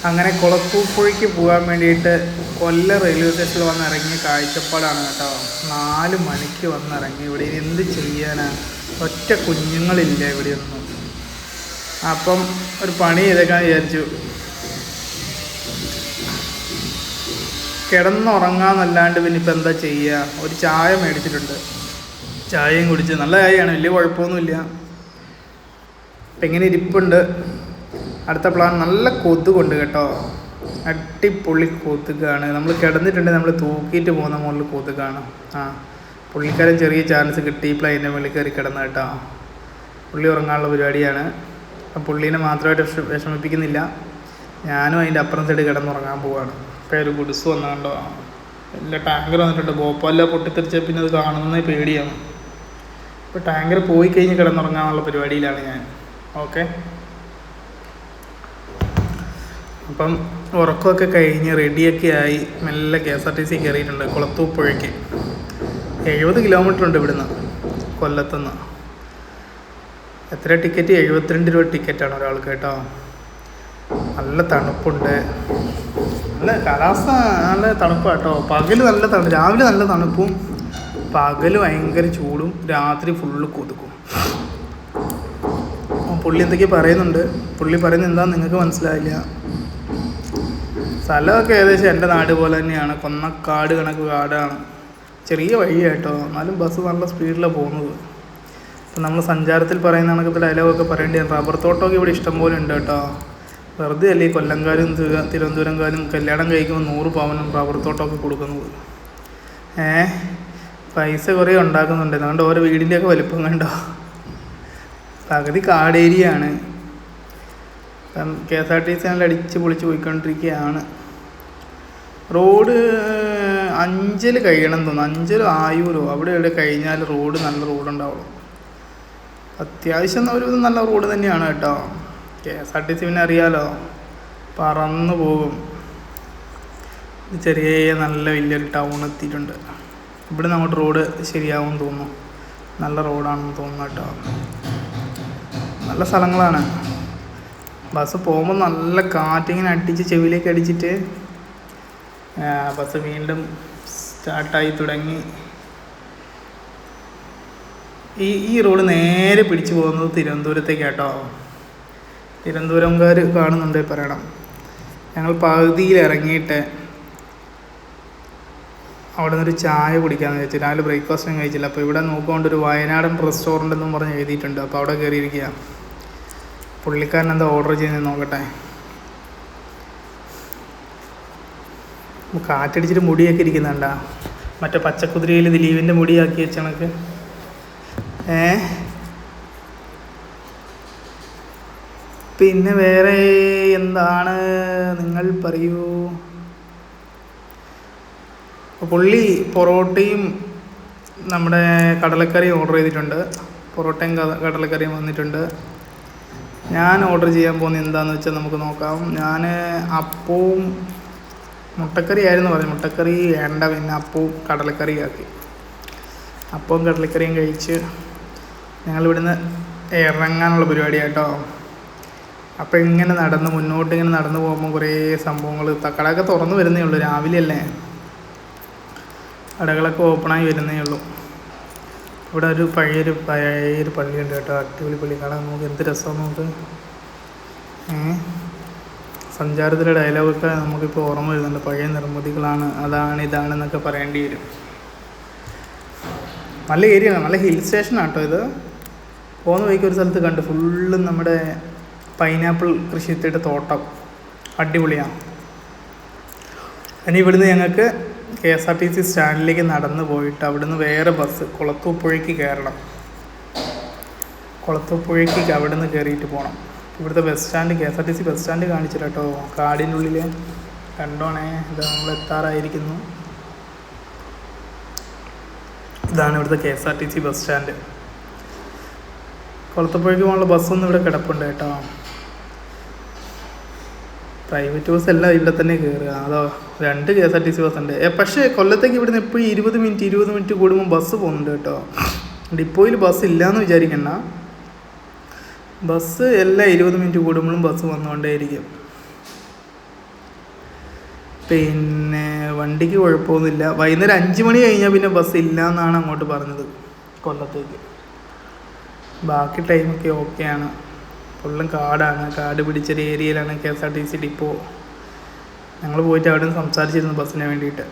അങ്ങനെ കുളത്തൂപ്പുഴയ്ക്ക് പോകാൻ വേണ്ടിയിട്ട് കൊല്ലം റെയിൽവേ സ്റ്റേഷനിൽ വന്നിറങ്ങിയ കാഴ്ചപ്പാടാണ് കേട്ടോ. 4 മണിക്ക് വന്നിറങ്ങി. ഇവിടെ എന്ത് ചെയ്യാനാണ്, ഒറ്റ കുഞ്ഞുങ്ങളില്ല ഇവിടെയൊന്നും. അപ്പം ഒരു പണി ചെയ്തേക്കാൻ വിചാരിച്ചു. കിടന്നുറങ്ങാന്നല്ലാണ്ട് പിന്നെ ഇപ്പം എന്താ ചെയ്യുക. ഒരു ചായ മേടിച്ചിട്ടുണ്ട്, ചായയും കുടിച്ച്. നല്ല ചായയാണ്, വലിയ കുഴപ്പമൊന്നുമില്ല. ഇപ്പം ഇങ്ങനെ ഇരിപ്പുണ്ട്. അടുത്ത പ്ലാൻ നല്ല കൊതുകുണ്ട് കേട്ടോ, അടിപൊളി കൊതുകാണ്. നമ്മൾ കിടന്നിട്ടുണ്ടെങ്കിൽ നമ്മൾ തൂക്കിയിട്ട് പോകുന്ന മുകളിൽ കൊതുകാണ്. പുള്ളിക്കാരൻ ചെറിയ ചാൻസ് കിട്ടി പ്ലെയിൻ്റെ മുകളിൽ കയറി കിടന്ന് കേട്ടോ. പുള്ളി ഉറങ്ങാനുള്ള പരിപാടിയാണ്. അപ്പം പുള്ളീനെ മാത്രമായിട്ട് വിഷമിപ്പിക്കുന്നില്ല, ഞാനും അതിൻ്റെ അപ്പുറം സൈഡ് കിടന്നുറങ്ങാൻ പോവുകയാണ്. ഇപ്പോൾ ഒരു ഗുഡ്സ് വന്നുകൊണ്ടോ എല്ലാ ടാങ്കർ വന്നിട്ടുണ്ട്. ഭോപ്പാല പൊട്ടിത്തെറിച്ച പിന്നെ അത് കാണുന്നതേ പേടിയാണ്. ഇപ്പോൾ ടാങ്കർ പോയി കഴിഞ്ഞ് കിടന്നുറങ്ങാനുള്ള പരിപാടിയിലാണ് ഞാൻ. ഓക്കെ, അപ്പം ഉറക്കമൊക്കെ കഴിഞ്ഞ് റെഡിയൊക്കെ ആയി മെല്ലെ KSRTC കയറിയിട്ടുണ്ട് കുളത്തൂപ്പുഴയ്ക്ക്. 70 കിലോമീറ്റർ ഉണ്ട് ഇവിടുന്ന്, കൊല്ലത്തുനിന്ന്. എത്ര ടിക്കറ്റ്? 72 രൂപ ടിക്കറ്റാണ് ഒരാൾക്ക് കേട്ടോ. നല്ല തണുപ്പുണ്ട്, നല്ല കാലാവസ്ഥ, നല്ല തണുപ്പാണ് കേട്ടോ. പകൽ നല്ല തണുപ്പ്, രാവിലെ നല്ല തണുപ്പും, പകൽ ഭയങ്കര ചൂടും, രാത്രി ഫുള്ള് കൊതുക്കും. പുള്ളി എന്തൊക്കെയോ പറയുന്നുണ്ട്. പുള്ളി പറയുന്നത് എന്താണെന്ന് നിങ്ങൾക്ക് മനസ്സിലായില്ല. സ്ഥലമൊക്കെ ഏകദേശം എൻ്റെ നാട് പോലെ തന്നെയാണ്, കൊന്നക്കാട് കണക്ക് കാടാണ്. ചെറിയ വഴിയായിട്ടോ, എന്നാലും ബസ് നല്ല സ്പീഡിലാണ് പോകുന്നത്. ഇപ്പം നമ്മൾ സഞ്ചാരത്തിൽ പറയുന്ന കണക്കത്തെ ഡയലോഗൊക്കെ പറയേണ്ടതാണ്. റബ്ബർ തോട്ടമൊക്കെ ഇവിടെ ഇഷ്ടംപോലെ ഉണ്ട് കേട്ടോ. വെറുതെ അല്ലേ ഈ കൊല്ലംകാരും തിരുവനന്തപുരംകാരും കല്യാണം കഴിക്കുമ്പോൾ 100 പവനും റബ്ബർ തോട്ടമൊക്കെ കൊടുക്കുന്നത്. പൈസ കുറേ ഉണ്ടാക്കുന്നുണ്ട്. അതുകൊണ്ട് ഓരോ വീടിൻ്റെയൊക്കെ വലിപ്പം കണ്ടോ, പകുതി കാടേരിയാണ്. അപ്പം KSRTC നല്ല അടിച്ച് പൊളിച്ച് പോയിക്കൊണ്ടിരിക്കുകയാണ്. റോഡ് അഞ്ചൽ കഴിയണം തോന്നുന്നു, അഞ്ചൽ ആയൂരോ അവിടെ ഇവിടെ കഴിഞ്ഞാൽ റോഡ് നല്ല റോഡുണ്ടാവുള്ളൂ. അത്യാവശ്യം ഒരു നല്ല റോഡ് തന്നെയാണ് കേട്ടോ. KSRTC പിന്നെ അറിയാലോ, പറന്നു പോകും. ചെറിയ നല്ല വലിയൊരു ടൗൺ എത്തിയിട്ടുണ്ട്. ഇവിടെ അങ്ങോട്ട് റോഡ് ശരിയാവും തോന്നുന്നു, നല്ല റോഡാണെന്ന് തോന്നുന്നു കേട്ടോ. നല്ല സ്ഥലങ്ങളാണ്. ബസ് പോകുമ്പോൾ നല്ല കാറ്റിങ്ങനെ അടിച്ച് ചെവിയിലേക്ക് അടിച്ചിട്ട് ബസ് വീണ്ടും സ്റ്റാർട്ടായി തുടങ്ങി. ഈ റോഡ് നേരെ പിടിച്ചു പോകുന്നത് തിരുവനന്തപുരത്തേക്കാട്ടോ. തിരുവനന്തപുരംകാർ കാണുന്നുണ്ട് പറയണം. ഞങ്ങൾ പകുതിയിൽ ഇറങ്ങിയിട്ട് അവിടെ നിന്നൊരു ചായ കുടിക്കാമെന്ന് വെച്ചു. രാവിലെ ബ്രേക്ക്ഫാസ്റ്റും കഴിച്ചില്ല. അപ്പോൾ ഇവിടെ നോക്കുകൊണ്ടൊരു വയനാടൻ റെസ്റ്റോറൻ്റ് എന്നും പറഞ്ഞ് എഴുതിയിട്ടുണ്ട്. അപ്പോൾ അവിടെ കയറിയിരിക്കുക. പുള്ളിക്കാരൻ എന്താ ഓർഡർ ചെയ്യുന്നത് നോക്കട്ടെ. കാറ്റടിച്ചിട്ട് മുടിയൊക്കെ ഇരിക്കുന്നുണ്ടാ, മറ്റേ പച്ചക്കുതിരയിൽ ദിലീപിൻ്റെ മുടിയാക്കി വെച്ച കണക്ക്. പിന്നെ വേറെ എന്താണ് നിങ്ങൾ പറയൂ. പുള്ളി പൊറോട്ടയും നമ്മുടെ കടലക്കറിയും ഓർഡർ ചെയ്തിട്ടുണ്ട്. പൊറോട്ടയും കടലക്കറിയും വന്നിട്ടുണ്ട്. ഞാൻ ഓർഡർ ചെയ്യാൻ പോകുന്നത് എന്താണെന്ന് വെച്ചാൽ നമുക്ക് നോക്കാം. ഞാൻ അപ്പവും മുട്ടക്കറി ആയിരുന്നു പറഞ്ഞു. മുട്ടക്കറി വേണ്ട, പിന്നെ അപ്പവും കടലക്കറിയും ആക്കി. അപ്പവും കടലക്കറിയും കഴിച്ച് ഞങ്ങളിവിടുന്ന് ഇറങ്ങാനുള്ള പരിപാടിയാട്ടോ. അപ്പോൾ ഇങ്ങനെ മുന്നോട്ട് ഇങ്ങനെ നടന്നു പോകുമ്പോൾ കുറേ സംഭവങ്ങൾ. കടയൊക്കെ തുറന്നു വരുന്നേ ഉള്ളൂ, രാവിലെ അല്ലേ, കടകളൊക്കെ ഓപ്പണായി വരുന്നേ ഉള്ളൂ. ഇവിടെ ഒരു പഴയൊരു പള്ളിയുണ്ട് കേട്ടോ, അടിപൊളി പള്ളി. കാണാൻ നമുക്ക് എന്ത് രസമാണ്. നമുക്ക് സഞ്ചാരത്തിലെ ഡയലോഗൊക്കെ നമുക്കിപ്പോൾ ഓർമ്മ വരുന്നുണ്ട്. പഴയ നിർമ്മിതികളാണ്, അതാണ് ഇതാണെന്നൊക്കെ പറയേണ്ടി വരും. നല്ല ഏരിയ ആണ്, നല്ല ഹിൽ സ്റ്റേഷനാണ് കേട്ടോ ഇത്. പോകുന്ന വഴിക്ക് ഒരു സ്ഥലത്ത് കണ്ട് ഫുള്ളും നമ്മുടെ പൈനാപ്പിൾ കൃഷിയുടെ തോട്ടം, അടിപൊളിയാണ്. ഇനി ഇവിടുന്ന് ഞങ്ങൾക്ക് KSRTC സ്റ്റാൻഡിലേക്ക് നടന്നു പോയിട്ട് അവിടുന്ന് വേറെ ബസ് കുളത്തൂപ്പുഴയ്ക്ക് കയറണം. കുളത്തൂപ്പുഴയ്ക്ക് അവിടുന്ന് കയറിയിട്ട് പോകണം. ഇവിടുത്തെ bus stand, KSRTC bus stand കാണിച്ചില്ല കേട്ടോ. കാടിൻ്റെ ഉള്ളിൽ കണ്ടോണേ, ഇത് നമ്മൾ എത്താറായിരിക്കുന്നു. ഇതാണ് ഇവിടുത്തെ KSRTC ബസ് സ്റ്റാൻഡ്. കുളത്തൂപ്പുഴയ്ക്ക് പോകാനുള്ള ബസ്സൊന്നും ഇവിടെ കിടപ്പുണ്ട് കേട്ടോ. പ്രൈവറ്റ് ബസ് എല്ലാം ഇവിടെ തന്നെ കയറുക. അതോ 2 KSRTC ബസ് ഉണ്ട്. പക്ഷേ കൊല്ലത്തേക്ക് ഇവിടുന്ന് എപ്പോഴും 20 മിനിറ്റ് കൂടുമ്പോൾ ബസ് പോകുന്നുണ്ട് കേട്ടോ. ഡിപ്പോയിൽ ബസ് ഇല്ലയെന്ന് വിചാരിക്കണ്ട, ബസ് എല്ലാം 20 മിനിറ്റ് കൂടുമ്പോഴും ബസ് വന്നുകൊണ്ടേയിരിക്കും. പിന്നെ വണ്ടിക്ക് കുഴപ്പമൊന്നുമില്ല. വൈകുന്നേരം 5 മണി കഴിഞ്ഞാൽ പിന്നെ ബസ് ഇല്ല എന്നാണ് അങ്ങോട്ട് പറഞ്ഞത് കൊല്ലത്തേക്ക്. ബാക്കി ടൈമൊക്കെ ഓക്കെയാണ്. ഫുള്ളും കാടാണ്, കാട് പിടിച്ചൊരു ഏരിയയിലാണ് KSRTC ഡിപ്പോ. ഞങ്ങൾ പോയിട്ട് അവിടെ നിന്ന് സംസാരിച്ചിരുന്നു ബസ്സിന് വേണ്ടിയിട്ട്.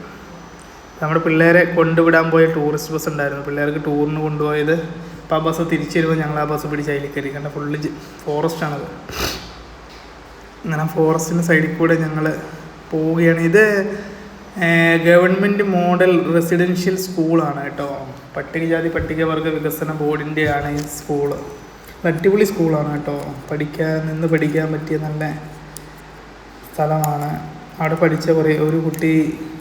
നമ്മുടെ പിള്ളേരെ കൊണ്ടുവിടാൻ പോയ ടൂറിസ്റ്റ് ബസ് ഉണ്ടായിരുന്നു, പിള്ളേർക്ക് ടൂറിന് കൊണ്ടുപോയത്. അപ്പോൾ ആ ബസ് തിരിച്ചു വരുമ്പോൾ ഞങ്ങൾ ആ ബസ് പിടിച്ച് അതിൽ കയറി. കാരണം ഫുള്ള് ഫോറസ്റ്റാണത്. അങ്ങനെ ഫോറസ്റ്റിൻ്റെ സൈഡിൽ കൂടെ ഞങ്ങൾ പോവുകയാണ്. ഇത് ഗവൺമെൻറ് മോഡൽ റെസിഡൻഷ്യൽ സ്കൂളാണ് കേട്ടോ. പട്ടികജാതി പട്ടികവർഗ വികസന ബോർഡിൻ്റെയാണ് ഈ സ്കൂള്. അടിപൊളി സ്കൂളാണ് കേട്ടോ. നിന്ന് പഠിക്കാൻ പറ്റിയ നല്ല സ്ഥലമാണ്. അവിടെ പഠിച്ച ഒരു കുട്ടി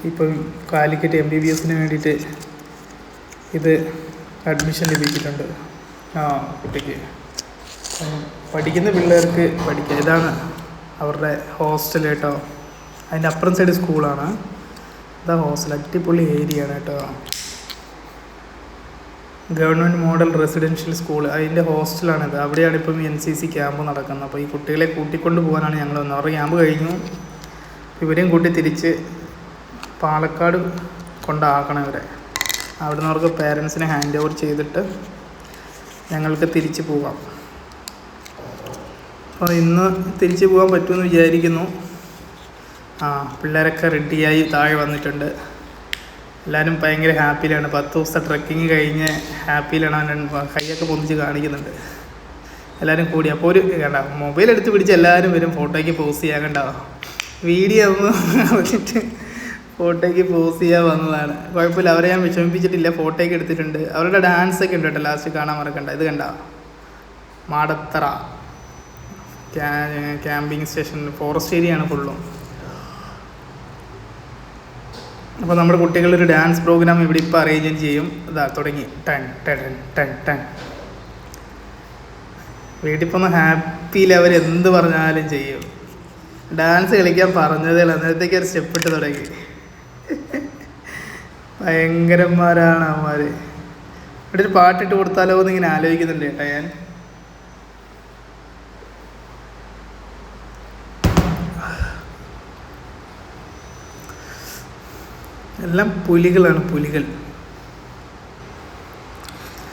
ഇപ്പം കാലിക്കറ്റ് MBBSന് വേണ്ടിയിട്ട് ഇത് അഡ്മിഷൻ ലഭിച്ചിട്ടുണ്ട് കുട്ടിക്ക്. പഠിക്കുന്ന പിള്ളേർക്ക് പഠിക്കാം. ഇതാണ് അവരുടെ ഹോസ്റ്റൽ കേട്ടോ. അതിൻ്റെ അപ്പുറം സൈഡ് സ്കൂളാണ്. ഇതാ ഹോസ്റ്റൽ. അടിപൊളി ഏരിയ ആണ് കേട്ടോ. ഗവൺമെൻറ് മോഡൽ റെസിഡൻഷ്യൽ സ്കൂൾ, അതിൻ്റെ ഹോസ്റ്റലാണിത്. അവിടെയാണ് ഇപ്പം NCC ക്യാമ്പ് നടക്കുന്നത്. അപ്പോൾ ഈ കുട്ടികളെ കൂട്ടിക്കൊണ്ട് പോകാനാണ് ഞങ്ങൾ വന്നത്. അവരുടെ ക്യാമ്പ് കഴിഞ്ഞു. ഇവരെയും കൂട്ടി തിരിച്ച് പാലക്കാട് കൊണ്ടാക്കണം ഇവരെ. അവിടെ നിന്ന് അവർക്ക് പേരൻസിനെ ഹാൻഡ് ഓവർ ചെയ്തിട്ട് ഞങ്ങൾക്ക് തിരിച്ച് പോകാം. അപ്പോൾ ഇന്ന് തിരിച്ച് പോകാൻ പറ്റുമെന്ന് വിചാരിക്കുന്നു. പിള്ളേരൊക്കെ റെഡിയായി താഴെ വന്നിട്ടുണ്ട്. എല്ലാവരും ഭയങ്കര ഹാപ്പിയിലാണ്. 10 ദിവസത്തെ ട്രക്കിങ് കഴിഞ്ഞ് ഹാപ്പിയിലാണ്. കൈയൊക്കെ പൊന്തിച്ച് കാണിക്കുന്നുണ്ട് എല്ലാവരും കൂടി. അപ്പോൾ കണ്ട മൊബൈൽ എടുത്ത് പിടിച്ച് എല്ലാവരും വരും ഫോട്ടോയ്ക്ക് പോസ്റ്റ് ചെയ്യാൻ. കണ്ടോ, വീഡിയോ ഒന്ന് കളിച്ചിട്ട് ഫോട്ടോയ്ക്ക് പോസ്റ്റ് ചെയ്യാൻ വന്നതാണ്. കുഴപ്പമില്ല, അവരെ ഞാൻ വിഷമിപ്പിച്ചിട്ടില്ല. ഫോട്ടോയ്ക്ക് എടുത്തിട്ടുണ്ട്. അവരുടെ ഡാൻസൊക്കെ ഉണ്ട് കേട്ടോ, ലാസ്റ്റ് കാണാൻ മറക്കണ്ട. ഇത് കണ്ട Madathara camping station, forest area ആണ് ഫുള്ളും. അപ്പോൾ നമ്മുടെ കുട്ടികളൊരു ഡാൻസ് പ്രോഗ്രാം ഇവിടെ ഇപ്പോൾ അറേഞ്ച് ചെയ്യും. ഇതാ തുടങ്ങി. ടൺ ടൺ ടൺ ടൺ. വീട്ടിൽ പോകുന്ന ഹാപ്പിയിൽ അവരെന്ത് പറഞ്ഞാലും ചെയ്യും. ഡാൻസ് കളിക്കാൻ പറഞ്ഞതേ ഉള്ളൂ, അന്നേരത്തേക്ക് ഒരു സ്റ്റെപ്പ് ഇട്ട് തുടങ്ങി. ഭയങ്കരന്മാരാണ് അവന്മാർ. ഇവിടെ ഒരു പാട്ടിട്ട് കൊടുത്താലോ എന്ന് ഇങ്ങനെ ആലോചിക്കുന്നുണ്ട് കേട്ടോ ഞാൻ. എല്ലാം പുലികളാണ്, പുലികൾ.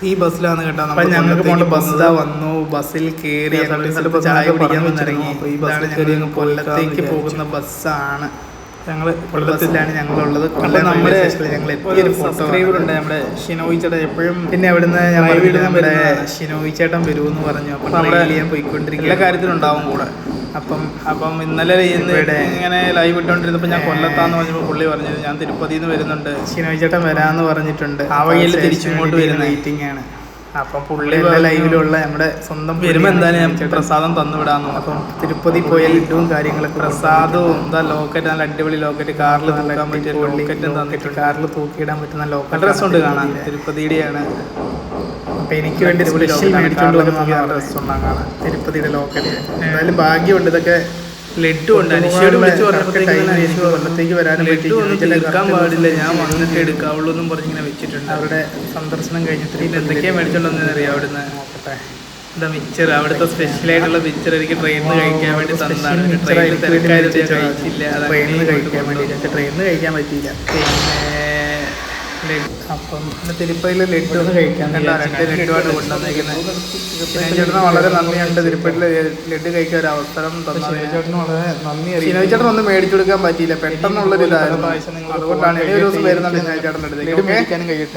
ഈ ബസ്സിലാണ് കേട്ടോ. അപ്പം ഞങ്ങൾക്ക് പോകേണ്ട ബസ് വന്നു. ബസ്സിൽ കയറി ചായ കുടിക്കാൻ വന്നിറങ്ങി. അപ്പോൾ ഈ ബസ്സിൽ കയറി കൊല്ലത്തേക്ക് പോകുന്ന ബസ്സാണ്. ഞങ്ങൾ കൊല്ലത്തിലാണ് ഞങ്ങളുള്ളത്. നമ്മുടെ ഞങ്ങൾ എത്തിയൊരു സബ്സ്ക്രൈബർ ഉണ്ട് നമ്മുടെ ഷിനോയ് ചേട്ടൻ. എപ്പോഴും പിന്നെ അവിടുന്ന് ഞാൻ നമ്മുടെ ഷിനോയ് ചേട്ടൻ വരുമെന്ന് പറഞ്ഞു. അപ്പം ഞാൻ പോയിക്കൊണ്ടിരിക്കും, എല്ലാ കാര്യത്തിലും ഉണ്ടാവും കൂടെ. അപ്പം ഇന്നലെ ഇങ്ങനെ ലൈവ് ഇട്ടുകൊണ്ടിരുന്നപ്പോൾ ഞാൻ കൊല്ലത്താന്ന് പറഞ്ഞപ്പോൾ പുള്ളി പറഞ്ഞത് ഞാൻ തിരുപ്പതിയിൽ നിന്ന് വരുന്നുണ്ട്, ഷിനോയ് ചേട്ടൻ വരാമെന്ന് പറഞ്ഞിട്ടുണ്ട്. ആ വഴിയിൽ തിരിച്ചിങ്ങോട്ട് വരുന്ന മീറ്റിംഗ് ആണ്. അപ്പം പുള്ളി ലൈവിലുള്ള നമ്മുടെ സ്വന്തം വരുമ്പോൾ എന്തായാലും ഞാൻ പ്രസാദം തന്നുവിടാന്ന്. അപ്പം തിരുപ്പതി പോയ ലഡുവും കാര്യങ്ങളൊക്കെ, പ്രസാദവും എന്താ ലോക്കറ്റ്, നല്ല അടിപൊളി ലോക്കറ്റ്, കാറിൽ തൂക്കാൻ പറ്റിയ ലോക്കറ്റും തന്നിട്ട് കാറിൽ തൂക്കിയിടാൻ പറ്റുന്ന ലോക്കറ്റ്. ഡ്രസ്സ് ഉണ്ട് കാണാൻ, തിരുപ്പതിയുടെയാണ്. അപ്പം എനിക്ക് വേണ്ടി സ്പെഷ്യൽ മേടിച്ചുകൊണ്ട് വന്ന ഡ്രസ്സ് ഉണ്ടാകാണ് തിരുപ്പതിയുടെ ലോക്കറ്റ്. എന്തായാലും ഭാഗ്യമുണ്ട്. ഇതൊക്കെ ലഡു ഉണ്ട്. അനിഷയോട് വിളിച്ച് പറഞ്ഞപ്പോഴത്തേക്ക് കൊല്ലത്തേക്ക് വരാനും എടുക്കാൻ പാടില്ല, ഞാൻ വന്നിട്ട് എടുക്കാവുള്ളൂ എന്നും പറഞ്ഞിങ്ങനെ വെച്ചിട്ടുണ്ട്. അവരുടെ സന്ദർശനം കഴിഞ്ഞിട്ട് എന്തൊക്കെയാണ് മേടിച്ചോണ്ടെന്ന് അറിയാം അവിടുന്ന്. നോക്കട്ടെ, എന്താ മിച്ചർ, അവിടുത്തെ സ്പെഷ്യലായിട്ടുള്ള മിച്ചർ എനിക്ക് ട്രെയിനിൽ നിന്ന് കഴിക്കാൻ വേണ്ടി തന്നതാണ്. ട്രെയിനിൽ തിരക്കായിട്ട് കഴിച്ചില്ല, ട്രെയിനിൽ നിന്ന് കഴിക്കാൻ വേണ്ടിയിട്ട്. ട്രെയിനിൽ നിന്ന് കഴിക്കാൻ പറ്റിയില്ല. പിന്നെ അപ്പം തിരുപ്പതിയിൽ ലഡു ഒന്ന് കഴിക്കാൻ ലഡുവായിട്ട് കൊണ്ടുവന്നേക്കുന്നത്. ചേട്ടന് വളരെ നന്ദിയുണ്ട്. തിരുപ്പതിയിൽ ലഡു കഴിക്കാൻ ഒരു അവസരം തന്നത് ചേട്ടന് വളരെ നന്ദി. ഷിനോയ് ചേട്ടൻ ഒന്നും മേടിച്ചു കൊടുക്കാൻ പറ്റിയില്ല, പെട്ടെന്നുള്ളൊരു ഇതായിരുന്നു. അതുകൊണ്ടാണ് ഒരു ദിവസം വരുന്നുണ്ട് ചേട്ടൻ്റെ അടുത്തേക്ക്. ലഡു മേടിക്കാനും കഴിയട്ടെ.